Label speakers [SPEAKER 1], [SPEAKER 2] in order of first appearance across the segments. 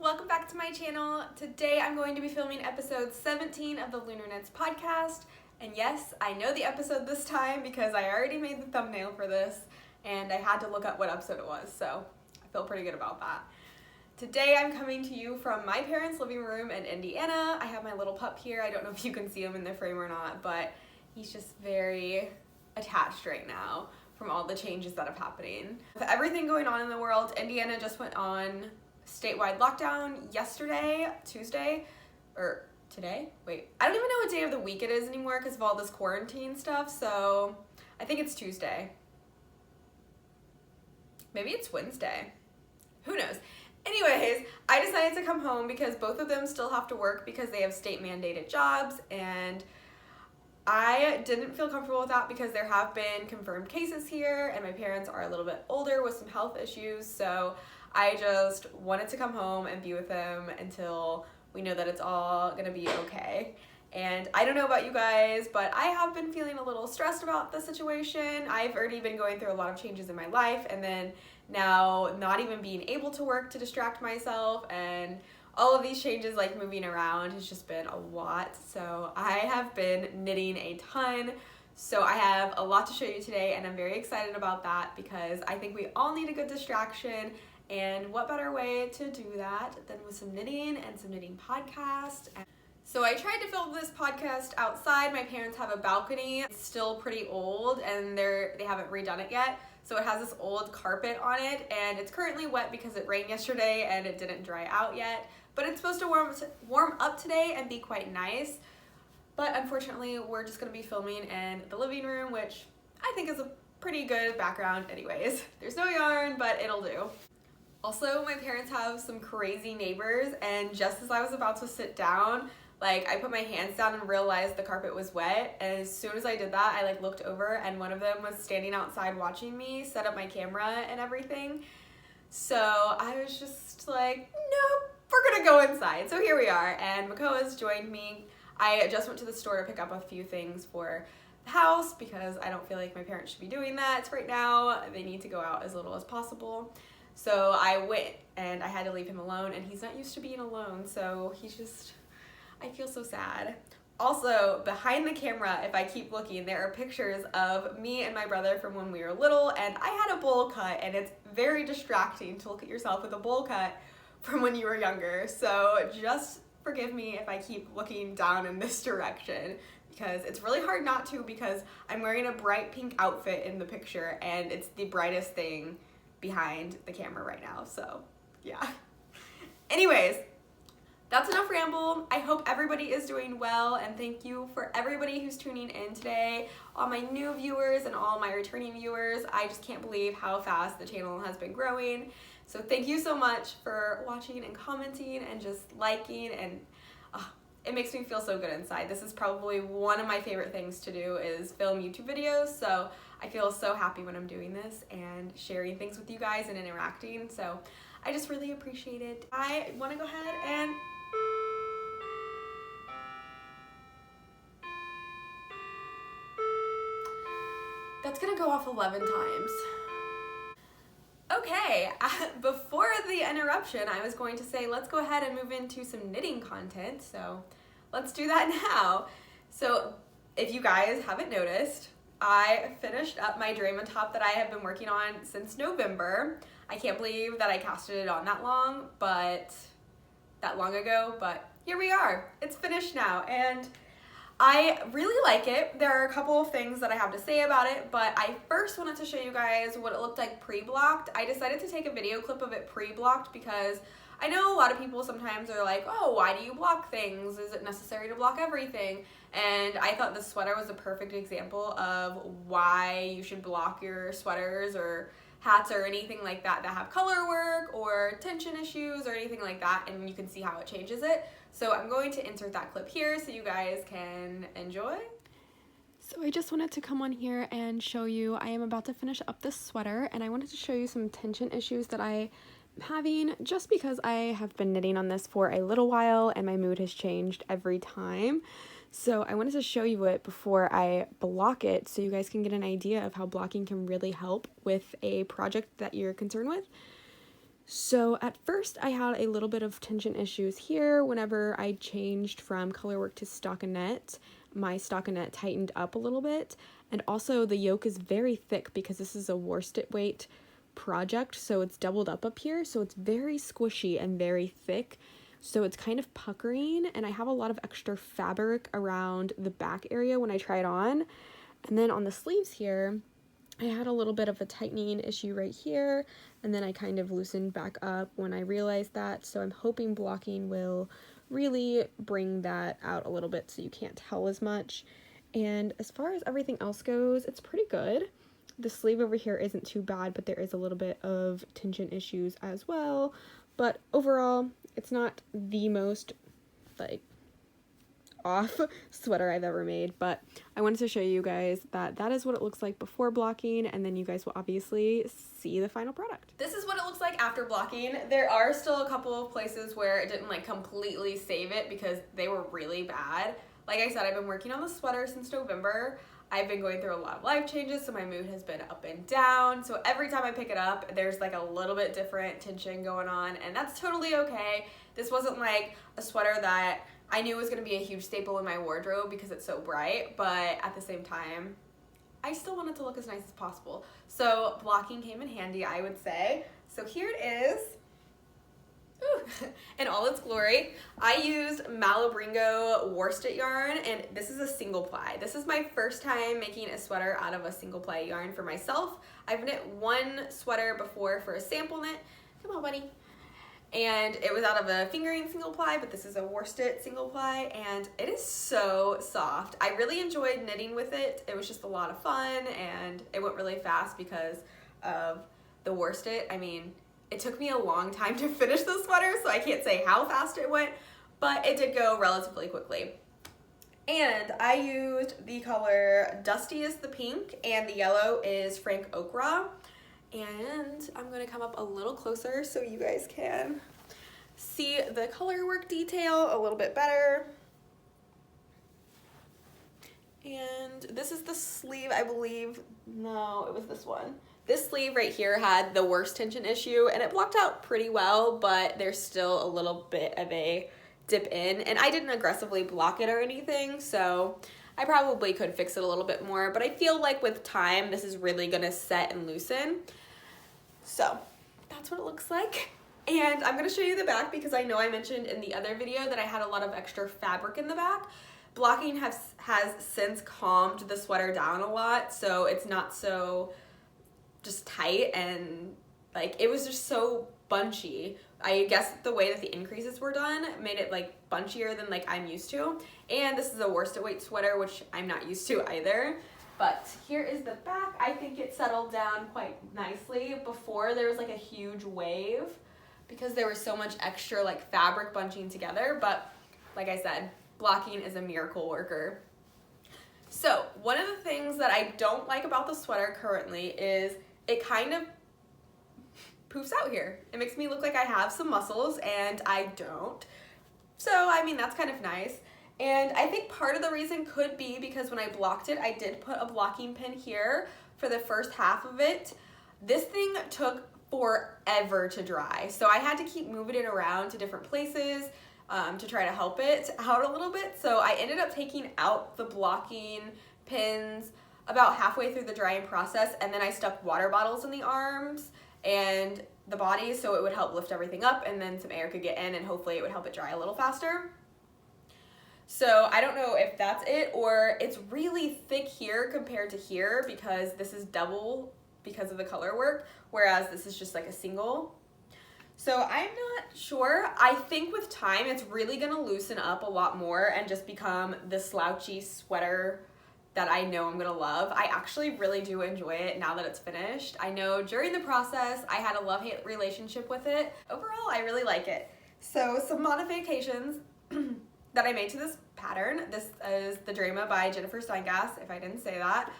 [SPEAKER 1] welcome back to my channel. Today I'm going to be filming episode 17 of the Lunar podcast. And yes, I know the episode this time because I already made the thumbnail for this and I had to look up what episode it was, so I feel pretty good about that. Today I'm coming to you from my parents' living room in Indiana. I have my little pup here. I don't know if you can see him in the frame or not, but he's just very attached right now from all the changes that are happening. With everything going on in the world, Indiana just went on statewide lockdown yesterday, Tuesday, or today? Wait, I don't even know what day of the week it is anymore because of all this quarantine stuff, so I think it's Tuesday. Maybe it's Wednesday. Who knows? Anyways, I decided to come home because both of them still have to work because they have state mandated jobs, and I didn't feel comfortable with that because there have been confirmed cases here and my parents are a little bit older with some health issues, so I just wanted to come home and be with them until we know that it's all gonna be okay. And I don't know about you guys, but I have been feeling a little stressed about the situation. I've already been going through a lot of changes in my life, and then now not even being able to work to distract myself, and all of these changes like moving around has just been a lot. So I have been knitting a ton. So I have a lot to show you today and I'm very excited about that because I think we all need a good distraction, and what better way to do that than with some knitting and some knitting podcast. So I tried to film this podcast outside. My parents have a balcony. It's still pretty old and they haven't redone it yet. So it has this old carpet on it and it's currently wet because it rained yesterday and it didn't dry out yet. But it's supposed to warm up today and be quite nice. But unfortunately, we're just gonna be filming in the living room, which I think is a pretty good background anyways. There's no yarn, but it'll do. Also, my parents have some crazy neighbors, and just as I was about to sit down, I put my hands down and realized the carpet was wet, and as soon as I did that, I looked over and one of them was standing outside watching me set up my camera and everything. So I was just like, nope, we're gonna go inside. So here we are, and Mako has joined me. I just went to the store to pick up a few things for the house because I don't feel like my parents should be doing that right now. They need to go out as little as possible. So I went and I had to leave him alone, and he's not used to being alone, so I feel so sad. Also, behind the camera, if I keep looking, there are pictures of me and my brother from when we were little, and I had a bowl cut, and it's very distracting to look at yourself with a bowl cut from when you were younger. So just forgive me if I keep looking down in this direction because it's really hard not to because I'm wearing a bright pink outfit in the picture, and it's the brightest thing behind the camera right now, so yeah. Anyways, that's enough ramble. I hope everybody is doing well, and thank you for everybody who's tuning in today, all my new viewers and all my returning viewers. I just can't believe how fast the channel has been growing. So thank you so much for watching and commenting and just liking, and it makes me feel so good inside. This is probably one of my favorite things to do is film YouTube videos, so I feel so happy when I'm doing this and sharing things with you guys and interacting, so I just really appreciate it. I want to go ahead and that's gonna go off 11 times. Okay, before the interruption, I was going to say let's go ahead and move into some knitting content, so let's do that now. So if you guys haven't noticed, I finished up my Draymond top that I have been working on since November. I can't believe that I casted it on that long ago, but here we are. It's finished now, and I really like it. There are a couple of things that I have to say about it, but I first wanted to show you guys what it looked like pre-blocked. I decided to take a video clip of it pre-blocked because I know a lot of people sometimes are like, oh, why do you block things? Is it necessary to block everything? And I thought this sweater was a perfect example of why you should block your sweaters or hats or anything like that have color work or tension issues or anything like that, and you can see how it changes it. So I'm going to insert that clip here so you guys can enjoy. So I just wanted to come on here and show you, I am about to finish up this sweater, and I wanted to show you some tension issues that I am having just because I have been knitting on this for a little while and my mood has changed every time. So I wanted to show you it before I block it so you guys can get an idea of how blocking can really help with a project that you're concerned with.
[SPEAKER 2] So at first I had a little bit of tension issues here. Whenever I changed from colorwork to stockinette, my stockinette tightened up a little bit. And also the yoke is very thick because this is a worsted weight project, so it's doubled up here, so it's very squishy and very thick. So it's kind of puckering, and I have a lot of extra fabric around the back area when I try it on. And then on the sleeves here, I had a little bit of a tightening issue right here, and then I kind of loosened back up when I realized that, so I'm hoping blocking will really bring that out a little bit so you can't tell as much. And as far as everything else goes, it's pretty good. The sleeve over here isn't too bad, but there is a little bit of tension issues as well. But overall, it's not the most, like, off sweater I've ever made, but I wanted to show you guys that that is what it looks like before blocking, and then you guys will obviously see the final product.
[SPEAKER 1] This is what it looks like after blocking. There are still a couple of places where it didn't like completely save it because they were really bad. Like I said, I've been working on the sweater since November. I've been going through a lot of life changes, so my mood has been up and down. So every time I pick it up, there's like a little bit different tension going on, and that's totally okay. This wasn't like a sweater that I knew was going to be a huge staple in my wardrobe because it's so bright, but at the same time, I still wanted to look as nice as possible. So blocking came in handy, I would say. So here it is. Ooh, in all its glory. I used Malabringo worsted yarn, and this is a single ply. This is my first time making a sweater out of a single ply yarn for myself. I've knit one sweater before for a sample knit. Come on, buddy. And it was out of a fingering single ply, but this is a worsted single ply, and it is so soft. I really enjoyed knitting with it. It was just a lot of fun, and it went really fast because of the worsted. I mean, it took me a long time to finish the sweater, so I can't say how fast it went, but it did go relatively quickly. And I used the color Dusty is the pink, and the yellow is Frank Okra. And I'm gonna come up a little closer so you guys can see the color work detail a little bit better. And this is the sleeve, I believe. No, it was this one. This sleeve right here had the worst tension issue, and it blocked out pretty well, but there's still a little bit of a dip in, and I didn't aggressively block it or anything, so I probably could fix it a little bit more, but I feel like with time, this is really gonna set and loosen. So that's what it looks like. And I'm gonna show you the back because I know I mentioned in the other video that I had a lot of extra fabric in the back. Blocking has since calmed the sweater down a lot, so it's not so just tight, and like it was just so bunchy. I guess the way that the increases were done made it like bunchier than like I'm used to. And this is a worsted weight sweater, which I'm not used to either. But here is the back. I think it settled down quite nicely. Before there was like a huge wave because there was so much extra like fabric bunching together. But like I said, blocking is a miracle worker. So one of the things that I don't like about the sweater currently is it kind of poofs out here. It makes me look like I have some muscles, and I don't. So I mean, that's kind of nice. And I think part of the reason could be because when I blocked it, I did put a blocking pin here for the first half of it. This thing took forever to dry, so I had to keep moving it around to different places to try to help it out a little bit. So I ended up taking out the blocking pins about halfway through the drying process, and then I stuck water bottles in the arms and the body so it would help lift everything up, and then some air could get in, and hopefully it would help it dry a little faster. So I don't know if that's it, or it's really thick here compared to here because this is double because of the color work, whereas this is just like a single. So I'm not sure. I think with time it's really gonna loosen up a lot more and just become the slouchy sweater that I know I'm gonna love. I actually really do enjoy it now that it's finished. I know during the process I had a love-hate relationship with it. Overall, I really like it. So some modifications that I made to this pattern. This is the Drama by Jennifer Steingass, if I didn't say that.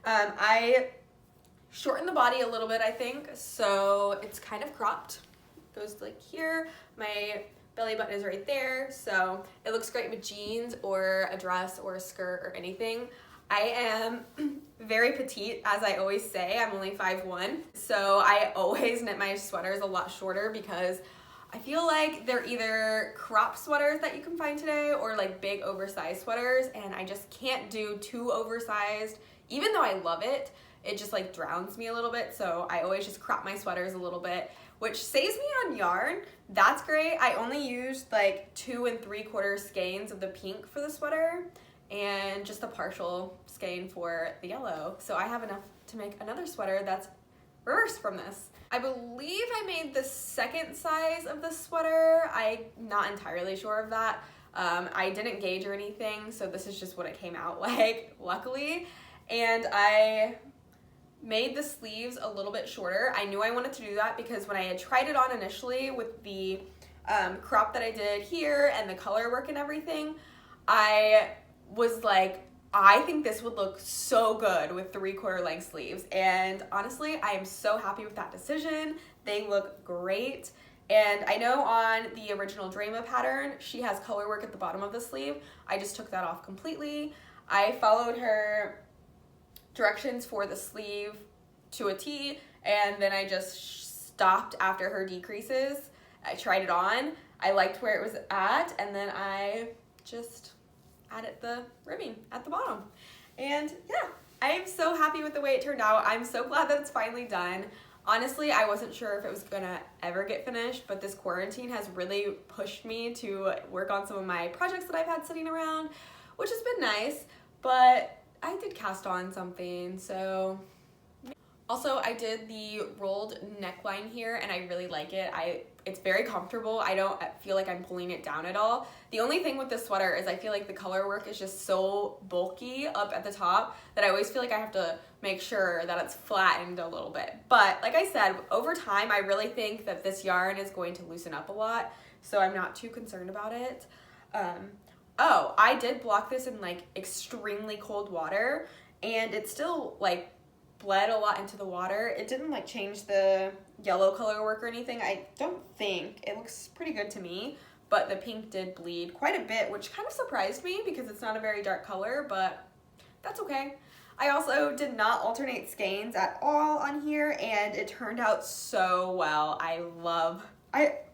[SPEAKER 1] I shortened the body a little bit, I think, so it's kind of cropped. It goes like here. My belly button is right there, so it looks great with jeans or a dress or a skirt or anything. I am very petite, as I always say. I'm only 5'1", so I always knit my sweaters a lot shorter because I feel like they're either crop sweaters that you can find today or like big oversized sweaters, and I just can't do too oversized. Even though I love it, it just like drowns me a little bit, so I always just crop my sweaters a little bit, which saves me on yarn. That's great. I only used like 2 3/4 skeins of the pink for the sweater and just a partial skein for the yellow. So I have enough to make another sweater that's reversed from this. I believe I made the second size of the sweater. I'm not entirely sure of that. I didn't gauge or anything, so this is just what it came out like, luckily. And I made the sleeves a little bit shorter. I knew I wanted to do that because when I had tried it on initially with the crop that I did here and the color work and everything, I was like, I think this would look so good with 3/4 length sleeves. And honestly, I am so happy with that decision. They look great. And I know on the original Drama pattern, she has color work at the bottom of the sleeve. I just took that off completely. I followed her directions for the sleeve to a T, and then I just stopped after her decreases. I tried it on. I liked where it was at, and then I just added the ribbing at the bottom. And yeah, I am so happy with the way it turned out. I'm so glad that it's finally done. Honestly, I wasn't sure if it was gonna ever get finished, but this quarantine has really pushed me to work on some of my projects that I've had sitting around, which has been nice, but I did cast on something, so. Also, I did the rolled neckline here, and I really like it. It's very comfortable. I don't feel like I'm pulling it down at all. The only thing with this sweater is I feel like the color work is just so bulky up at the top that I always feel like I have to make sure that it's flattened a little bit. But like I said, over time, I really think that this yarn is going to loosen up a lot, so I'm not too concerned about it. Oh, I did block this in like extremely cold water, and it still like bled a lot into the water. It didn't like change the yellow color work or anything. I don't think. It looks pretty good to me, but the pink did bleed quite a bit, which kind of surprised me because it's not a very dark color, but that's okay. I also did not alternate skeins at all on here, and it turned out so well.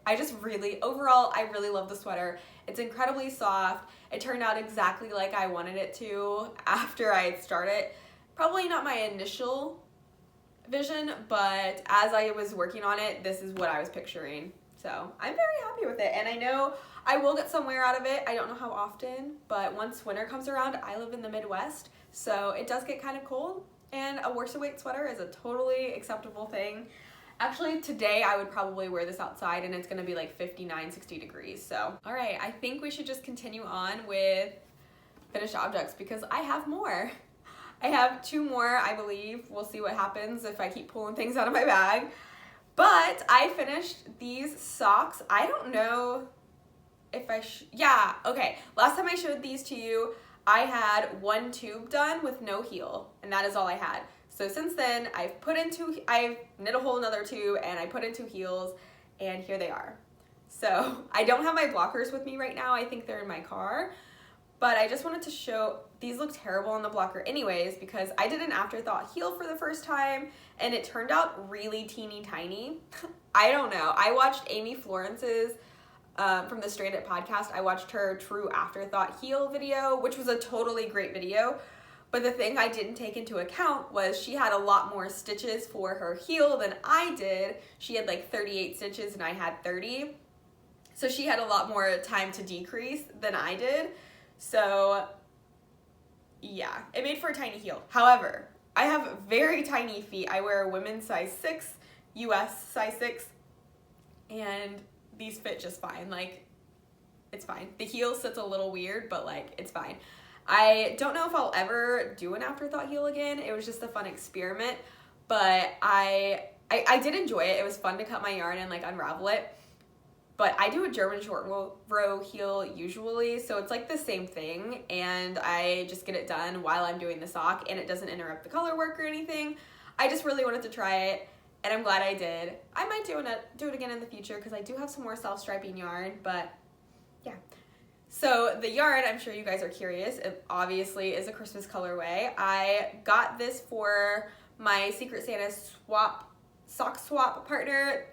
[SPEAKER 1] I just really, overall, I really love the sweater. It's incredibly soft. It turned out exactly like I wanted it to after I had started. Probably not my initial vision, but as I was working on it, this is what I was picturing. So I'm very happy with it, and I know I will get some wear out of it. I don't know how often, but once winter comes around, I live in the Midwest, so it does get kind of cold, and a worsted weight sweater is a totally acceptable thing. Actually, today I would probably wear this outside, and it's gonna be like 59, 60 degrees, so. All right, I think we should just continue on with finished objects because I have more. I have 2 more, I believe. We'll see what happens if I keep pulling things out of my bag. But I finished these socks. I don't know if yeah, okay. Last time I showed these to you, I had 1 tube done with no heel, and that is all I had. So since then, I've knit a whole another tube, and I put in 2 heels, and here they are. So I don't have my blockers with me right now. I think they're in my car. But I just wanted to show, these look terrible on the blocker anyways because I did an afterthought heel for the first time and it turned out really teeny tiny. I don't know. I watched Amy Florence's, from the Straight It podcast, I watched her true afterthought heel video, which was a totally great video. But the thing I didn't take into account was she had a lot more stitches for her heel than I did. She had like 38 stitches and I had 30. So she had a lot more time to decrease than I did. So yeah, it made for a tiny heel. However, I have very tiny feet. I wear a women's size 6, US size 6, and these fit just fine. Like, it's fine. The heel sits a little weird, but like, it's fine. I don't know if I'll ever do an afterthought heel again. It was just a fun experiment, but I did enjoy it. It was fun to cut my yarn and like unravel it. But I do a German short row heel usually, so it's like the same thing, and I just get it done while I'm doing the sock, and it doesn't interrupt the color work or anything. I just really wanted to try it, and I'm glad I did. I might do it again in the future because I do have some more self-striping yarn, but yeah. So the yarn, I'm sure you guys are curious, it obviously is a Christmas colorway. I got this for my Secret Santa sock swap partner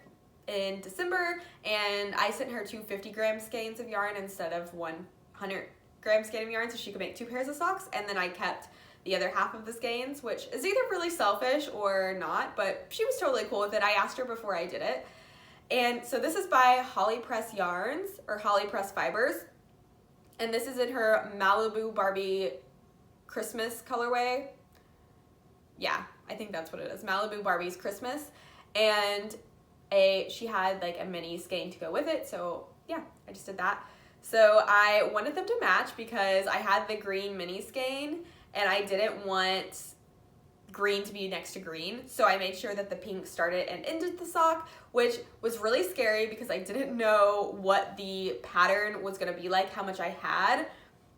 [SPEAKER 1] in December, and I sent her 250-gram skeins of yarn instead of 100-gram skein of yarn so she could make 2 pairs of socks, and then I kept the other half of the skeins, which is either really selfish or not, but she was totally cool with it. I asked her before I did it. And so this is by Holly Press Yarns, or Holly Press Fibers, and this is in her Malibu Barbie Christmas colorway. Yeah, I think that's what it is, Malibu Barbie's Christmas. And she had like a mini skein to go with it, so yeah, I just did that. So I wanted them to match because I had the green mini skein and I didn't want green to be next to green, so I made sure that the pink started and ended the sock, which was really scary because I didn't know what the pattern was going to be like, how much I had.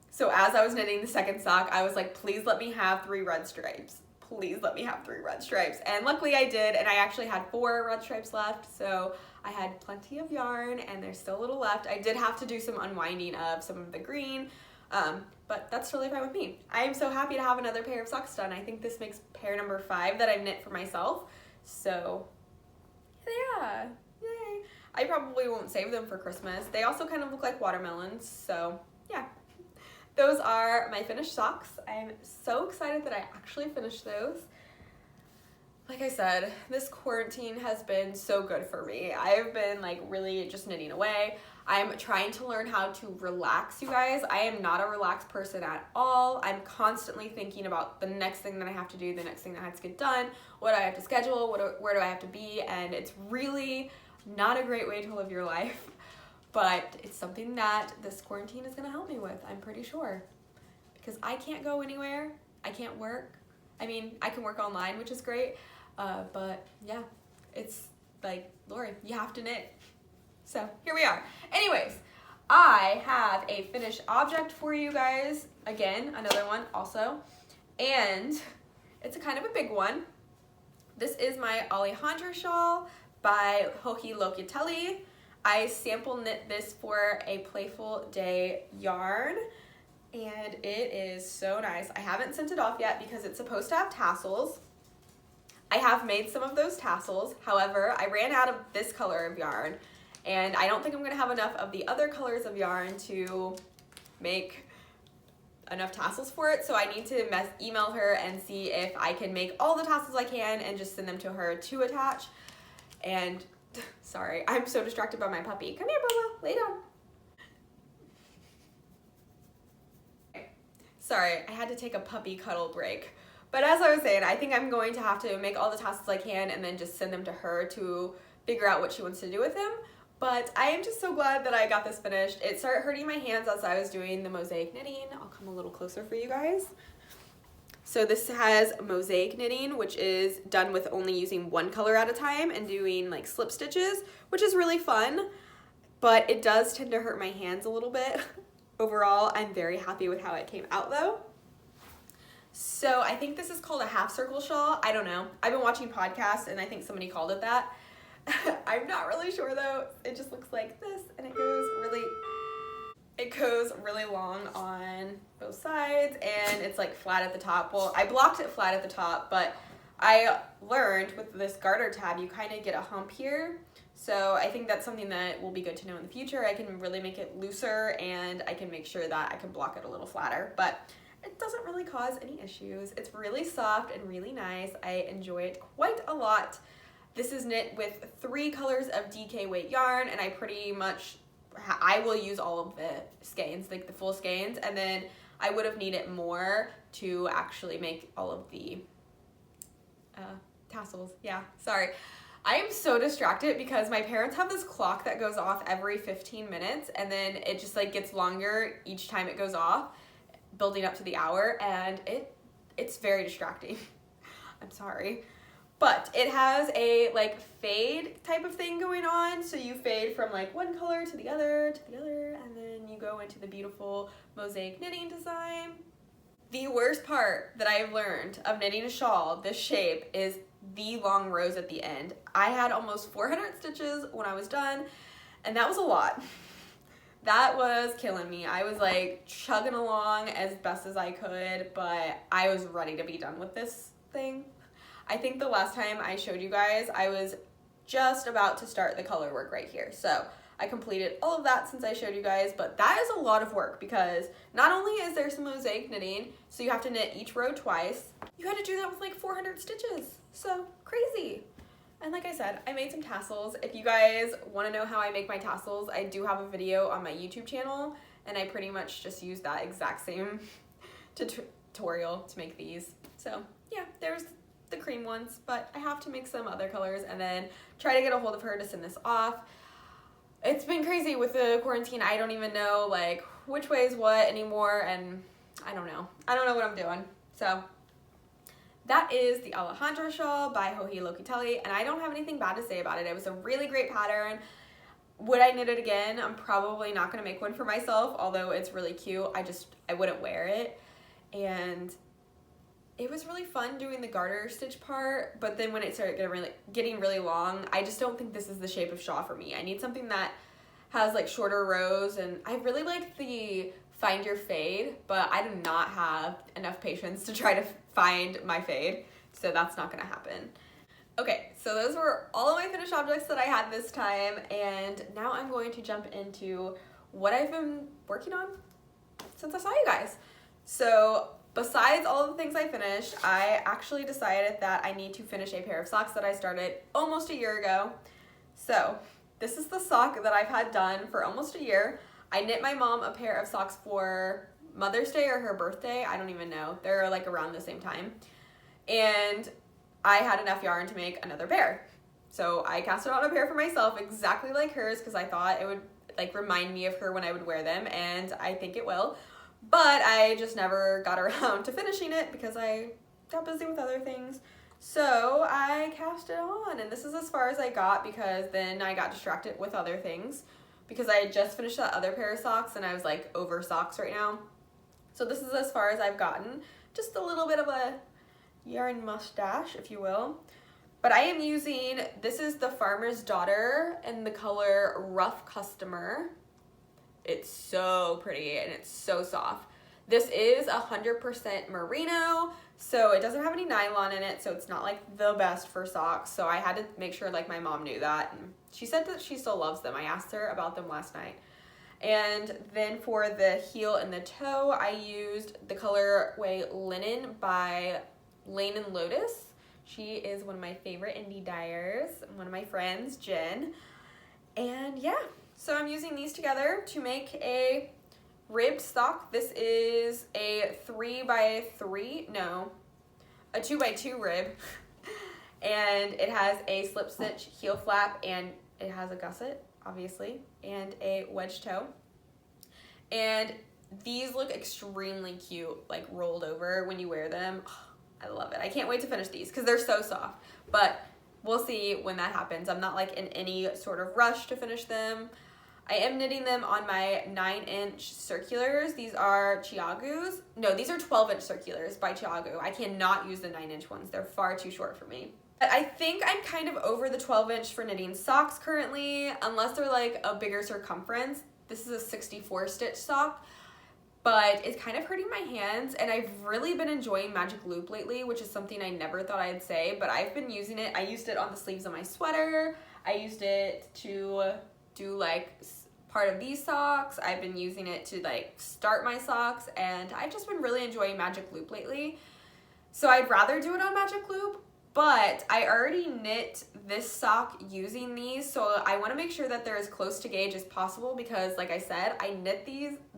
[SPEAKER 1] So as I was knitting the second sock, I was like, please let me have 3 red stripes. Please let me have 3 red stripes. And luckily I did, and I actually had 4 red stripes left, so I had plenty of yarn and there's still a little left. I did have to do some unwinding of some of the green, but that's totally fine with me. I am so happy to have another pair of socks done. I think this makes pair number 5 that I've knit for myself, so yeah, yay. I probably won't save them for Christmas. They also kind of look like watermelons, so yeah. Those are my finished socks. I'm so excited that I actually finished those. Like I said, this quarantine has been so good for me. I've been like really just knitting away. I'm trying to learn how to relax, you guys. I am not a relaxed person at all. I'm constantly thinking about the next thing that I have to do, the next thing that has to get done, what do I have to schedule, where do I have to be, and it's really not a great way to live your life. But it's something that this quarantine is going to help me with, I'm pretty sure. Because I can't go anywhere. I can't work. I mean, I can work online, which is great. But yeah, it's like, Lori, you have to knit. So here we are. Anyways, I have a finished object for you guys. Again, another one also. And it's a kind of a big one. This is my Alejandra shawl by Hoki Locatelli. I sample knit this for a Playful Day yarn, and it is so nice. I haven't sent it off yet because it's supposed to have tassels. I have made some of those tassels. However, I ran out of this color of yarn, and I don't think I'm going to have enough of the other colors of yarn to make enough tassels for it, so I need to email her and see if I can make all the tassels I can and just send them to her to attach. And sorry, I'm so distracted by my puppy. Come here, Bubba, lay down. Sorry, I had to take a puppy cuddle break. But as I was saying, I think I'm going to have to make all the tassels I can and then just send them to her to figure out what she wants to do with them. But I am just so glad that I got this finished. It started hurting my hands as I was doing the mosaic knitting. I'll come a little closer for you guys. So this has mosaic knitting, which is done with only using one color at a time and doing like slip stitches, which is really fun, but it does tend to hurt my hands a little bit. Overall, I'm very happy with how it came out though. So I think this is called a half circle shawl. I don't know. I've been watching podcasts and I think somebody called it that. I'm not really sure though. It just looks like this, and it goes really long on both sides, and it's like flat at the top. Well, I blocked it flat at the top, but I learned with this garter tab you kind of get a hump here. So I think that's something that will be good to know in the future. I can really make it looser, and I can make sure that I can block it a little flatter, but it doesn't really cause any issues. It's really soft and really nice. I enjoy it quite a lot. This is knit with 3 colors of DK weight yarn, and I will use all of the skeins, like the full skeins, and then I would have needed more to actually make all of the tassels. Yeah, sorry. I am so distracted because my parents have this clock that goes off every 15 minutes, and then it just like gets longer each time it goes off, building up to the hour, and it's very distracting. I'm sorry. But it has a like fade type of thing going on. So you fade from like one color to the other, and then you go into the beautiful mosaic knitting design. The worst part that I've learned of knitting a shawl this shape is the long rows at the end. I had almost 400 stitches when I was done, and that was a lot. That was killing me. I was like chugging along as best as I could, but I was ready to be done with this thing. I think the last time I showed you guys, I was just about to start the color work right here. So I completed all of that since I showed you guys, but that is a lot of work because not only is there some mosaic knitting, so you have to knit each row twice, you had to do that with like 400 stitches. So crazy. And like I said, I made some tassels. If you guys want to know how I make my tassels, I do have a video on my YouTube channel, and I pretty much just use that exact same tutorial to make these. So yeah, there's the cream ones, but I have to make some other colors and then try to get a hold of her to send this off. It's been crazy with the quarantine. I don't even know like which way is what anymore, and I don't know what I'm doing. So that is the Alejandra shawl by Joji Locatelli, and I don't have anything bad to say about it. It was a really great pattern. Would I knit it again? I'm probably not going to make one for myself, although it's really cute. I wouldn't wear it. And it was really fun doing the garter stitch part, but then when it started getting really long, I just don't think this is the shape of shawl for me. I need something that has like shorter rows, and I really like the find your fade, but I do not have enough patience to try to find my fade, so that's not gonna happen. Okay, so those were all of my finished objects that I had this time, and now I'm going to jump into what I've been working on since I saw you guys. So besides all of the things I finished, I actually decided that I need to finish a pair of socks that I started almost a year ago. So this is the sock that I've had done for almost a year. I knit my mom a pair of socks for Mother's Day or her birthday. I don't even know. They're like around the same time. And I had enough yarn to make another pair. So I casted on a pair for myself exactly like hers because I thought it would like remind me of her when I would wear them, and I think it will. But I just never got around to finishing it because I got busy with other things. So I cast it on, and this is as far as I got because then I got distracted with other things because I had just finished that other pair of socks and I was like over socks right now. So this is as far as I've gotten. Just a little bit of a yarn mustache, if you will. But I am using, this is the Farmer's Daughter in the color Rough Customer. It's so pretty and it's so soft. This is 100% merino, so it doesn't have any nylon in it, so it's not like the best for socks. So I had to make sure like my mom knew that, and she said that she still loves them. I asked her about them last night. And then for the heel and the toe, I used the colorway Linen by Lane and Lotus. She is one of my favorite indie dyers, one of my friends, Jen. And yeah, so I'm using these together to make a ribbed sock. This is a 2x2 rib. And it has a slip stitch heel flap, and it has a gusset, obviously, and a wedge toe. And these look extremely cute, like rolled over when you wear them. Oh, I love it. I can't wait to finish these because they're so soft, but we'll see when that happens. I'm not like in any sort of rush to finish them. I am knitting them on my 9-inch circulars. These are Chiagu's. No, these are 12-inch circulars by Chiagu. I cannot use the 9-inch ones. They're far too short for me. But I think I'm kind of over the 12-inch for knitting socks currently, unless they're like a bigger circumference. This is a 64 stitch sock, but it's kind of hurting my hands, and I've really been enjoying Magic Loop lately, which is something I never thought I'd say, but I've been using it. I used it on the sleeves of my sweater. I used it to do like part of these socks. I've been using it to like start my socks, and I've just been really enjoying Magic Loop lately. So I'd rather do it on Magic Loop, but I already knit this sock using these, so I want to make sure that they're as close to gauge as possible because like I said, I knit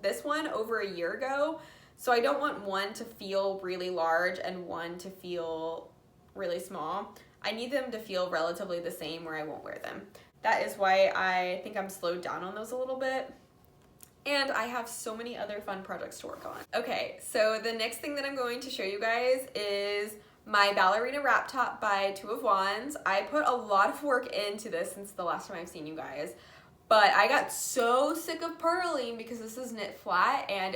[SPEAKER 1] this one over a year ago, so I don't want one to feel really large and one to feel really small. I need them to feel relatively the same where I won't wear them. That is why I think I'm slowed down on those a little bit. And I have so many other fun projects to work on. Okay, so the next thing that I'm going to show you guys is my ballerina wrap top by Two of Wands. I put a lot of work into this since the last time I've seen you guys, but I got so sick of purling because this is knit flat and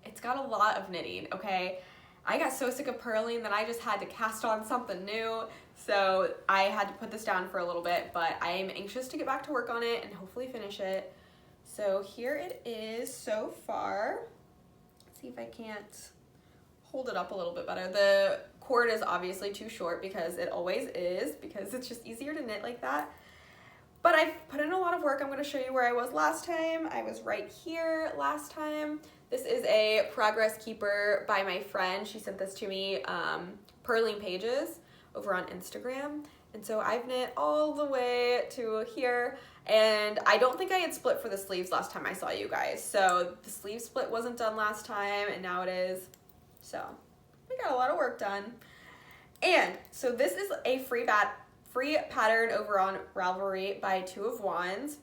[SPEAKER 1] it's got a lot of knitting, okay? I got so sick of purling that I just had to cast on something new, so I had to put this down for a little bit, but I am anxious to get back to work on it and hopefully finish it. So here it is so far. Let's see if I can't hold it up a little bit better. The cord is obviously too short because it always is, because it's just easier to knit like that. But I've put in a lot of work. I'm going to show you where I was last time. I was right here last time. This is a progress keeper by my friend. She sent this to me, Purling Pages, over on Instagram. And so I've knit all the way to here. And I don't think I had split for the sleeves last time I saw you guys. So the sleeve split wasn't done last time, and now it is. So we got a lot of work done. And so this is a free pattern over on Ravelry by Two of Wands.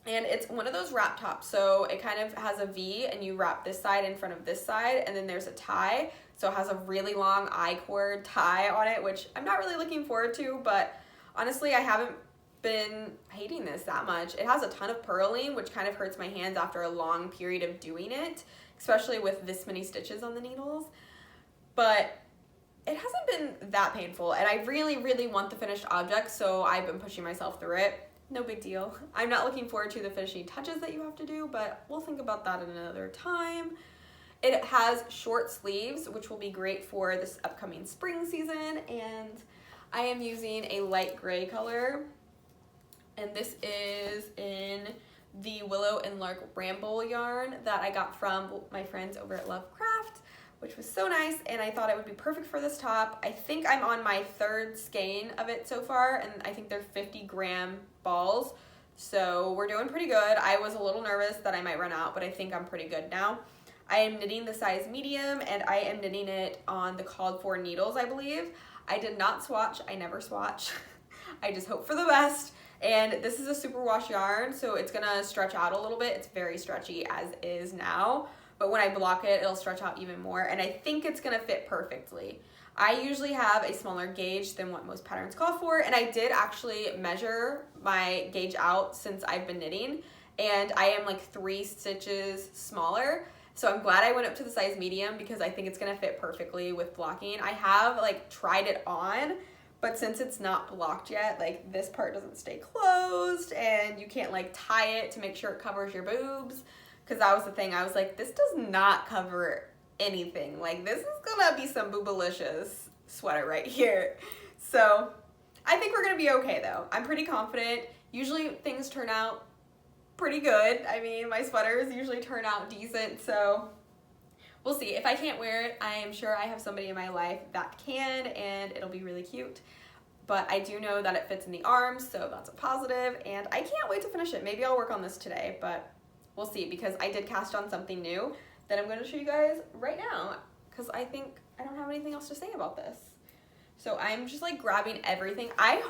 [SPEAKER 1] And it's one of those wrap tops. So it kind of has a V, and you wrap this side in front of this side, and then there's a tie. So it has a really long I-cord tie on it, which I'm not really looking forward to, but honestly, I haven't been hating this that much. It has a ton of purling, which kind of hurts my hands after a long period of doing it, especially with this many stitches on the needles. But it hasn't been that painful, and I really, really want the finished object, so I've been pushing myself through it. No big deal. I'm not looking forward to the finishing touches that you have to do, but we'll think about that another time. It has short sleeves, which will be great for this upcoming spring season, and I am using a light gray color, and this is in the Willow and Lark Ramble yarn that I got from my friends over at Lovecraft, which was so nice, and I thought it would be perfect for this top. I think I'm on my third skein of it so far, and I think they're 50-gram balls, so we're doing pretty good. I was a little nervous that I might run out, but I think I'm pretty good now. I am knitting the size medium, and I am knitting it on the called for needles, I believe. I did not swatch. I never swatch. I just hope for the best. And this is a superwash yarn, so it's gonna stretch out a little bit. It's very stretchy as is now, but when I block it, it'll stretch out even more, and I think it's gonna fit perfectly. I usually have a smaller gauge than what most patterns call for, and I did actually measure my gauge out since I've been knitting, and I am like 3 stitches smaller. So I'm glad I went up to the size medium because I think it's gonna fit perfectly with blocking. I have like tried it on, but since it's not blocked yet, like this part doesn't stay closed, and you can't like tie it to make sure it covers your boobs, because that was the thing. I was like, this does not cover anything. Like, this is gonna be some boobalicious sweater right here. So I think we're gonna be okay though. I'm pretty confident. Usually things turn out pretty good. I mean, my sweaters usually turn out decent, so we'll see. If I can't wear it, I am sure I have somebody in my life that can, and it'll be really cute. But I do know that it fits in the arms, so that's a positive, and I can't wait to finish it. Maybe I'll work on this today, but we'll see, because I did cast on something new that I'm going to show you guys right now, because I think I don't have anything else to say about this. So I'm just like grabbing everything. I'm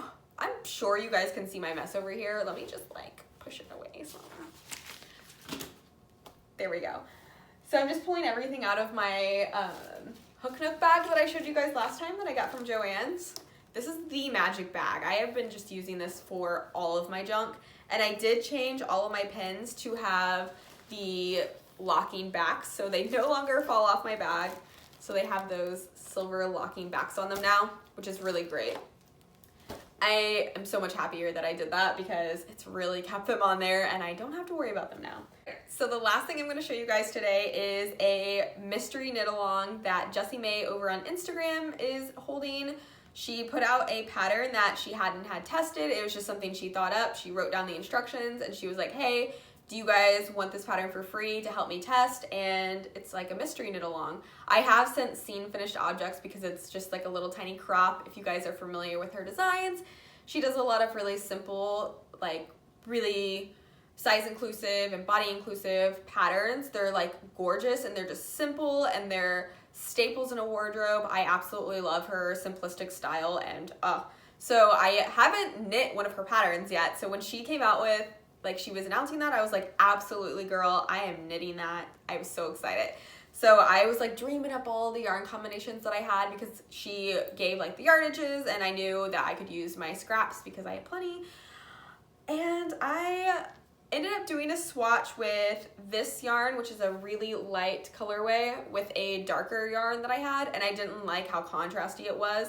[SPEAKER 1] sure you guys can see my mess over here. Let me just like push it away. So. There we go. So I'm just pulling everything out of my Hook Nook bag that I showed you guys last time that I got from Joann's. This is the magic bag. I have been just using this for all of my junk, and I did change all of my pins to have the locking backs, so they no longer fall off my bag. So they have those silver locking backs on them now, which is really great. I am so much happier that I did that because it's really kept them on there and I don't have to worry about them now. So the last thing I'm going to show you guys today is a mystery knit along that Jessie May over on Instagram is holding. She put out a pattern that she hadn't had tested. It was just something she thought up. She wrote down the instructions and she was like, hey, do you guys want this pattern for free to help me test? And it's like a mystery knit along. I have since seen finished objects because it's just like a little tiny crop. If you guys are familiar with her designs, she does a lot of really simple, like really size inclusive and body inclusive patterns. They're like gorgeous and they're just simple and they're staples in a wardrobe. I absolutely love her simplistic style, and so I haven't knit one of her patterns yet. So when she came out with, like, she was announcing that, I was like, absolutely girl, I am knitting that. I was so excited. So I was like dreaming up all the yarn combinations that I had because she gave like the yardages and I knew that I could use my scraps because I had plenty. And I ended up doing a swatch with this yarn, which is a really light colorway, with a darker yarn that I had, and I didn't like how contrasty it was.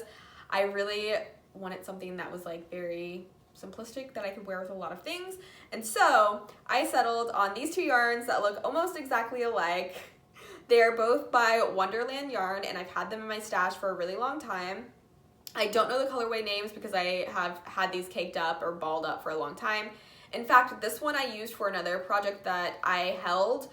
[SPEAKER 1] I really wanted something that was like very simplistic that I could wear with a lot of things. And so I settled on these 2 yarns that look almost exactly alike. They're both by Wonderland Yarn, and I've had them in my stash for a really long time. I don't know the colorway names because I have had these caked up or balled up for a long time. In fact, this one I used for another project that I held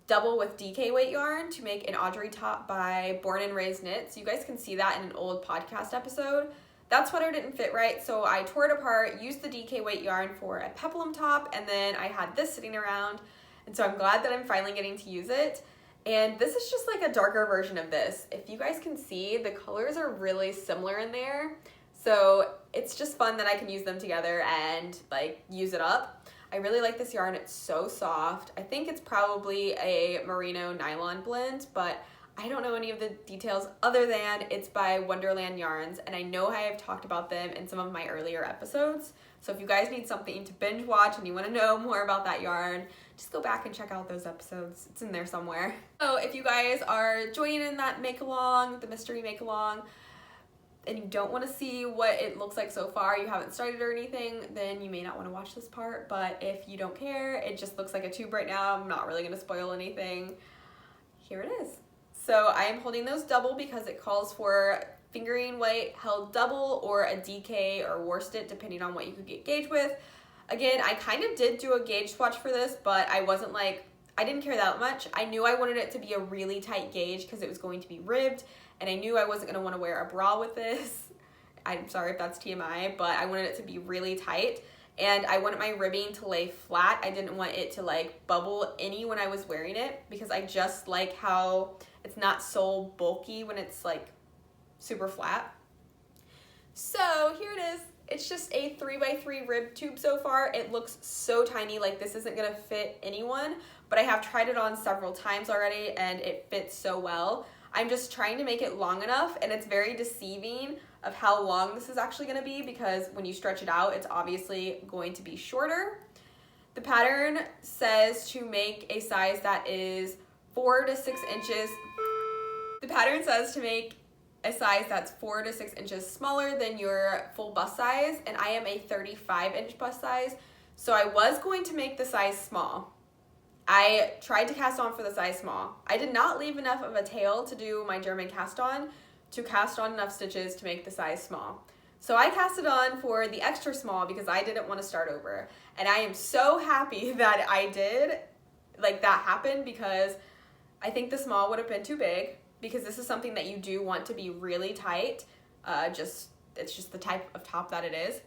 [SPEAKER 1] double with DK weight yarn to make an Audrey top by Born and Raised Knits. You guys can see that in an old podcast episode. That sweater didn't fit right, so I tore it apart, used the DK weight yarn for a peplum top, and then I had this sitting around, and so I'm glad that I'm finally getting to use it. And this is just like a darker version of this. If you guys can see, the colors are really similar in there, so it's just fun that I can use them together and like use it up. I really like this yarn. It's so soft. I think it's probably a merino nylon blend, but I don't know any of the details other than it's by Wonderland Yarns, and I know I have talked about them in some of my earlier episodes. So if you guys need something to binge watch and you want to know more about that yarn, just go back and check out those episodes. It's in there somewhere. So if you guys are joining in that make-along, the mystery make-along, and you don't want to see what it looks like so far, you haven't started or anything, then you may not want to watch this part. But if you don't care, it just looks like a tube right now, I'm not really going to spoil anything. Here it is. So I am holding those double because it calls for fingering weight held double or a DK or worsted, depending on what you could get gauge with. Again, I kind of did do a gauge swatch for this, but I wasn't like, I didn't care that much. I knew I wanted it to be a really tight gauge because it was going to be ribbed, and I knew I wasn't going to want to wear a bra with this. I'm sorry if that's TMI, but I wanted it to be really tight, and I wanted my ribbing to lay flat. I didn't want it to like bubble any when I was wearing it because I just like how it's not so bulky when it's like super flat. So here it is. It's just a 3x3 rib tube so far. It looks so tiny, like this isn't gonna fit anyone, but I have tried it on several times already and it fits so well. I'm just trying to make it long enough, and it's very deceiving of how long this is actually gonna be because when you stretch it out, it's obviously going to be shorter. The pattern says to make a size that is 4 to 6 inches. The pattern says to make a size that's 4 to 6 inches smaller than your full bust size, and I am a 35-inch bust size, so I was going to make the size small. I tried to cast on for the size small. I did not leave enough of a tail to do my German cast on enough stitches to make the size small. So I cast it on for the extra small because I didn't want to start over, and I am so happy that I did, like that happened, because I think the small would have been too big, because this is something that you do want to be really tight. It's just the type of top that it is.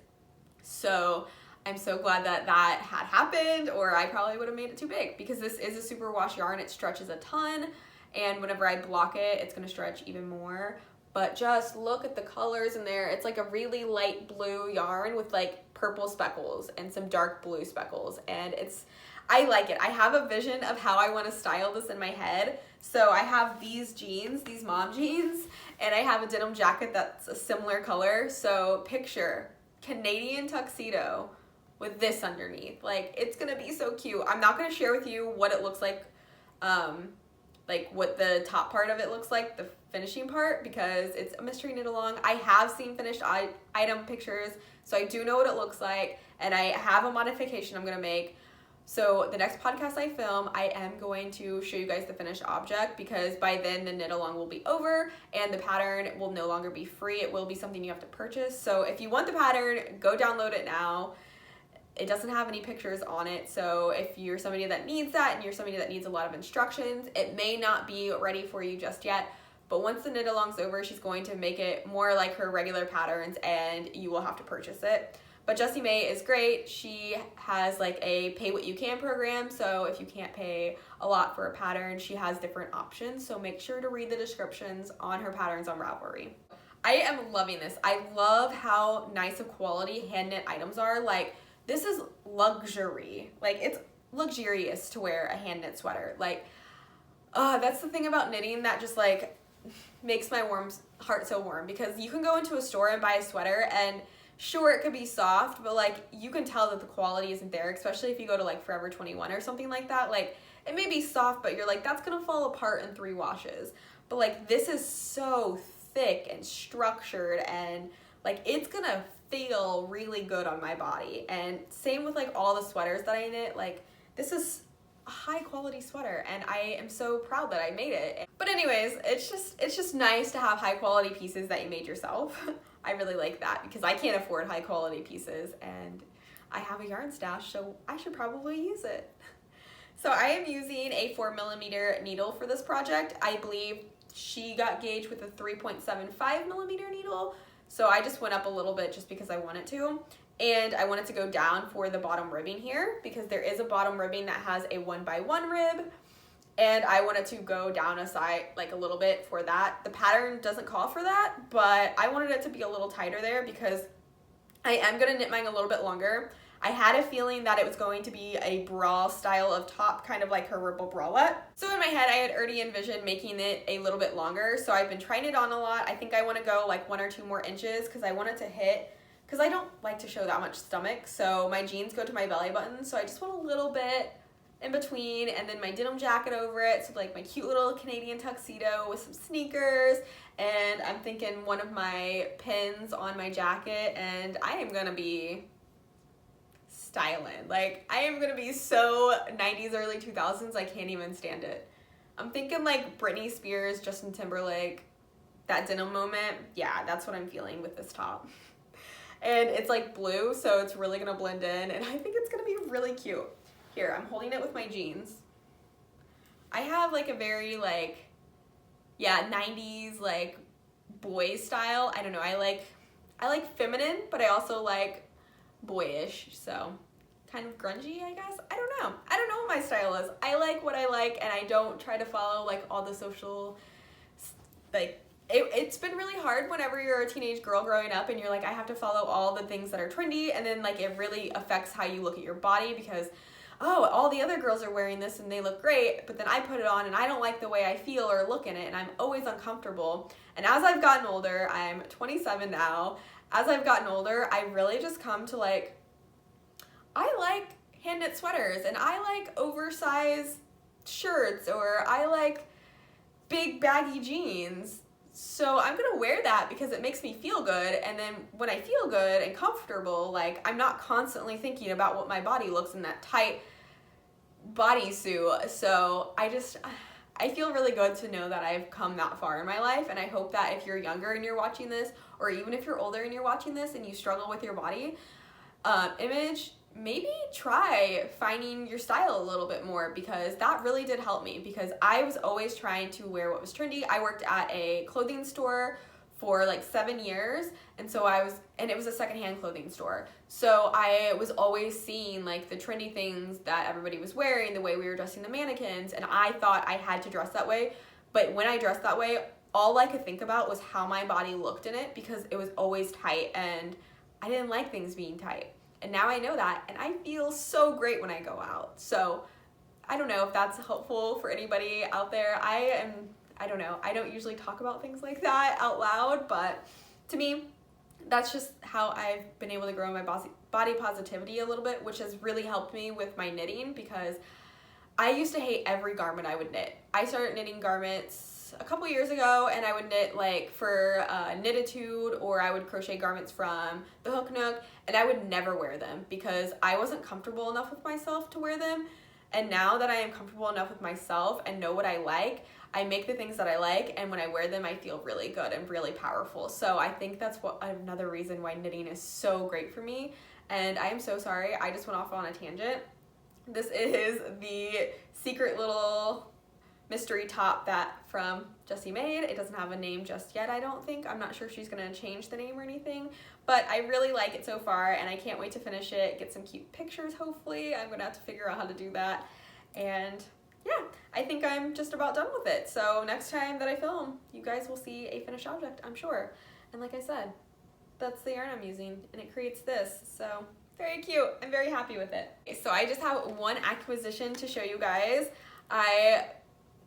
[SPEAKER 1] So I'm so glad that that had happened, or I probably would have made it too big, because this is a superwash yarn. It stretches a ton, and whenever I block it, it's gonna stretch even more. But just look at the colors in there. It's like a really light blue yarn with like purple speckles and some dark blue speckles, and I like it. I have a vision of how I want to style this in my head. So I have these jeans, these mom jeans, and I have a denim jacket that's a similar color. So picture Canadian tuxedo with this underneath. Like, it's gonna be so cute. I'm not gonna share with you what it looks like what the top part of it looks like, the finishing part, because it's a mystery knit along. I have seen finished item pictures, so I do know what it looks like, and I have a modification I'm gonna make. So the next podcast I film, I am going to show you guys the finished object, because by then the knit along will be over and the pattern will no longer be free. It will be something you have to purchase. So if you want the pattern, go download it now. It doesn't have any pictures on it, so if you're somebody that needs that and you're somebody that needs a lot of instructions, it may not be ready for you just yet. But once the knit along's over, she's going to make it more like her regular patterns, and you will have to purchase it. But Jessie May is great. She has like a pay what you can program, so if you can't pay a lot for a pattern, she has different options. So make sure to read the descriptions on her patterns on Ravelry. I am loving this. I love how nice of quality hand knit items are. Like, this is luxury. Like, it's luxurious to wear a hand knit sweater. Like, that's the thing about knitting that just like makes my heart so warm, because you can go into a store and buy a sweater and sure, it could be soft, but like you can tell that the quality isn't there, especially if you go to like Forever 21 or something like that. Like, it may be soft, but you're like, that's gonna fall apart in 3 washes. But like, this is so thick and structured and like it's gonna feel really good on my body. And same with like all the sweaters that I knit, like this is a high quality sweater and I am so proud that I made it. But anyways, it's just nice to have high quality pieces that you made yourself. I really like that because I can't afford high quality pieces and I have a yarn stash, so I should probably use it. So I am using a 4mm needle for this project. I believe she got gauged with a 3.75mm needle, so I just went up a little bit just because I wanted to. And I wanted to go down for the bottom ribbing here because there is a bottom ribbing that has a 1x1 rib, and I wanted to go down a side like a little bit for that. The pattern doesn't call for that, but I wanted it to be a little tighter there because I am gonna knit mine a little bit longer. I had a feeling that it was going to be a bra style of top, kind of like her Ripple bralette. So in my head, I had already envisioned making it a little bit longer. So I've been trying it on a lot. I think I want to go like 1 or 2 more inches because I want it to hit, because I don't like to show that much stomach. So my jeans go to my belly button. So I just want a little bit in between, and then my denim jacket over it. So like my cute little Canadian tuxedo with some sneakers. And I'm thinking one of my pins on my jacket, and I am gonna be styling. Like I am gonna be so 90s, early 2000s, I can't even stand it. I'm thinking like Britney Spears, Justin Timberlake, that denim moment. Yeah, that's what I'm feeling with this top. And it's like blue, so it's really gonna blend in, and I think it's gonna be really cute. Here, I'm holding it with my jeans. I have like a very like, yeah, 90s like boy style. I don't know, I like feminine, but I also like boyish, so kind of grungy, I guess. I don't know what my style is. I like what I like, and I don't try to follow like all the social, like it's been really hard whenever you're a teenage girl growing up and you're like, I have to follow all the things that are trendy, and then like it really affects how you look at your body because, oh, all the other girls are wearing this and they look great, but then I put it on and I don't like the way I feel or look in it, and I'm always uncomfortable. And as I've gotten older, I'm 27 now, as I've gotten older, I really just come to like, I like hand knit sweaters, and I like oversized shirts, or I like big baggy jeans. So I'm gonna wear that because it makes me feel good, and then when I feel good and comfortable, like I'm not constantly thinking about what my body looks in that tight bodysuit. So I feel really good to know that I've come that far in my life, and I hope that if you're younger and you're watching this, or even if you're older and you're watching this and you struggle with your body image, maybe try finding your style a little bit more, because that really did help me, because I was always trying to wear what was trendy. I worked at a clothing store for like 7 years, and it was a secondhand clothing store. So I was always seeing like the trendy things that everybody was wearing, the way we were dressing the mannequins, and I thought I had to dress that way. But when I dressed that way, all I could think about was how my body looked in it, because it was always tight and I didn't like things being tight. And now I know that, and I feel so great when I go out. So I don't know if that's helpful for anybody out there. I don't know. I don't usually talk about things like that out loud, but to me, that's just how I've been able to grow my body positivity a little bit, which has really helped me with my knitting, because I used to hate every garment I would knit. I started knitting garments a couple years ago, and I would knit like for Knititude, or I would crochet garments from the Hook Nook, and I would never wear them because I wasn't comfortable enough with myself to wear them. And now that I am comfortable enough with myself and know what I like, I make the things that I like, and when I wear them, I feel really good and really powerful. So I think that's another reason why knitting is so great for me. And I am so sorry, I just went off on a tangent. This is the secret little mystery top that from Jessie made. It doesn't have a name just yet, I don't think. I'm not sure if she's gonna change the name or anything, but I really like it so far, and I can't wait to finish it, get some cute pictures hopefully. I'm gonna have to figure out how to do that. And yeah, I think I'm just about done with it. So next time that I film, you guys will see a finished object, I'm sure. And like I said, that's the yarn I'm using, and it creates this, so very cute. I'm very happy with it. So I just have one acquisition to show you guys.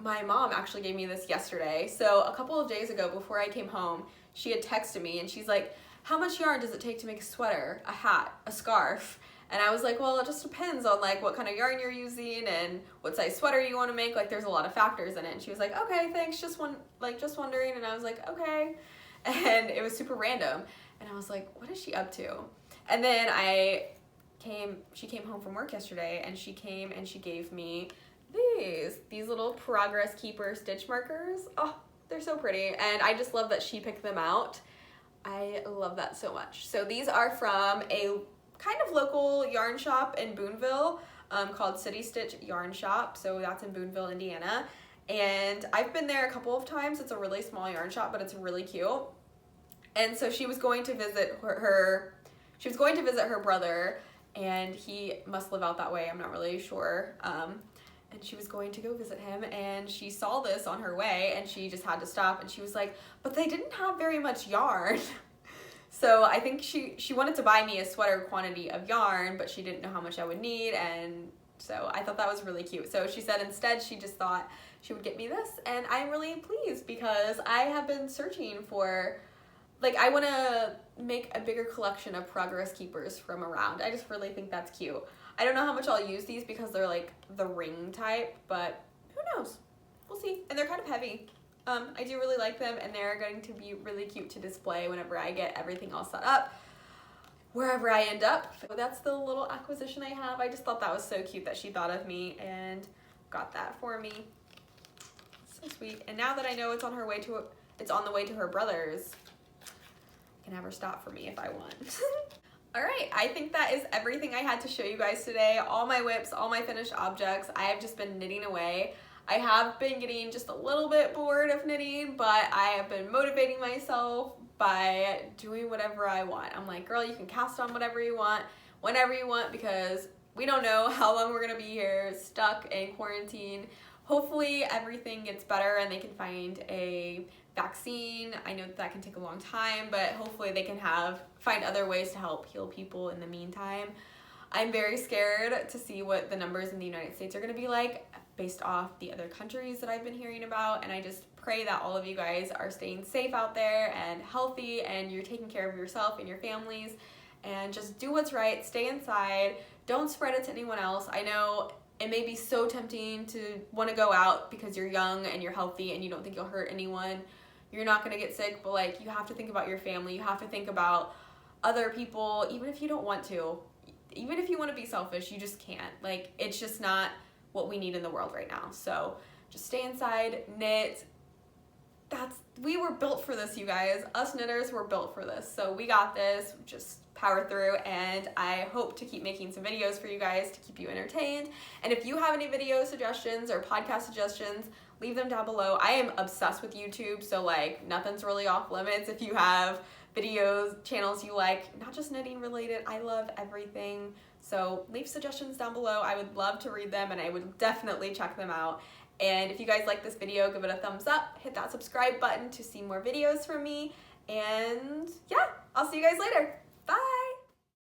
[SPEAKER 1] My mom actually gave me this yesterday. So a couple of days ago, before I came home, she had texted me and she's like, how much yarn does it take to make a sweater, a hat, a scarf? And I was like, well, it just depends on like what kind of yarn you're using and what size sweater you want to make. Like there's a lot of factors in it. And she was like, okay, thanks, just wondering. And I was like, okay. And it was super random. And I was like, what is she up to? And then she came home from work yesterday, and she came and she gave me these little Progress Keeper stitch markers. Oh, they're so pretty, and I just love that she picked them out. I love that so much. So these are from a kind of local yarn shop in Boonville called City stitch Yarn Shop. So that's in Boonville, Indiana. And I've been there a couple of times. It's a really small yarn shop, but it's really cute. And so she was going to visit her brother, and he must live out that way. I'm not really sure. And she was going to go visit him, and she saw this on her way, and she just had to stop, and she was like, but they didn't have very much yarn. So I think she wanted to buy me a sweater quantity of yarn, but she didn't know how much I would need, and so I thought that was really cute. So she said instead she just thought she would get me this, and I'm really pleased because I have been searching for, like, I want to make a bigger collection of Progress Keepers from around. I just really think that's cute. I don't know how much I'll use these because they're like the ring type, but who knows? We'll see. And they're kind of heavy. I do really like them, and they're going to be really cute to display whenever I get everything all set up, wherever I end up. So that's the little acquisition I have. I just thought that was so cute that she thought of me and got that for me. So sweet. And now that I know it's on the way to her brother's, I can have her stop for me if I want. All right, I think that is everything I had to show you guys today. All my whips, all my finished objects. I have just been knitting away. I have been getting just a little bit bored of knitting, but I have been motivating myself by doing whatever I want. I'm like, girl, you can cast on whatever you want, whenever you want, because we don't know how long we're gonna be here, stuck in quarantine. Hopefully everything gets better and they can find a vaccine. I know that can take a long time, but hopefully they can find other ways to help heal people in the meantime. I'm very scared to see what the numbers in the United States are going to be like based off the other countries that I've been hearing about, and I just pray that all of you guys are staying safe out there and healthy, and you're taking care of yourself and your families, and just do what's right, stay inside, don't spread it to anyone else. I know it may be so tempting to want to go out because you're young and you're healthy and you don't think you'll hurt anyone. You're not going to get sick, but like, you have to think about your family. You have to think about other people, even if you don't want to. Even if you want to be selfish, you just can't. Like, it's just not what we need in the world right now. So just stay inside, knit. We were built for this, you guys. Us knitters were built for this. So we got this. Just power through, and I hope to keep making some videos for you guys to keep you entertained. And if you have any video suggestions or podcast suggestions, leave them down below. I am obsessed with YouTube, so like nothing's really off limits. If you have videos, channels you like, not just knitting related, I love everything. So leave suggestions down below. I would love to read them, and I would definitely check them out. And if you guys like this video, give it a thumbs up, hit that subscribe button to see more videos from me. And yeah, I'll see you guys later.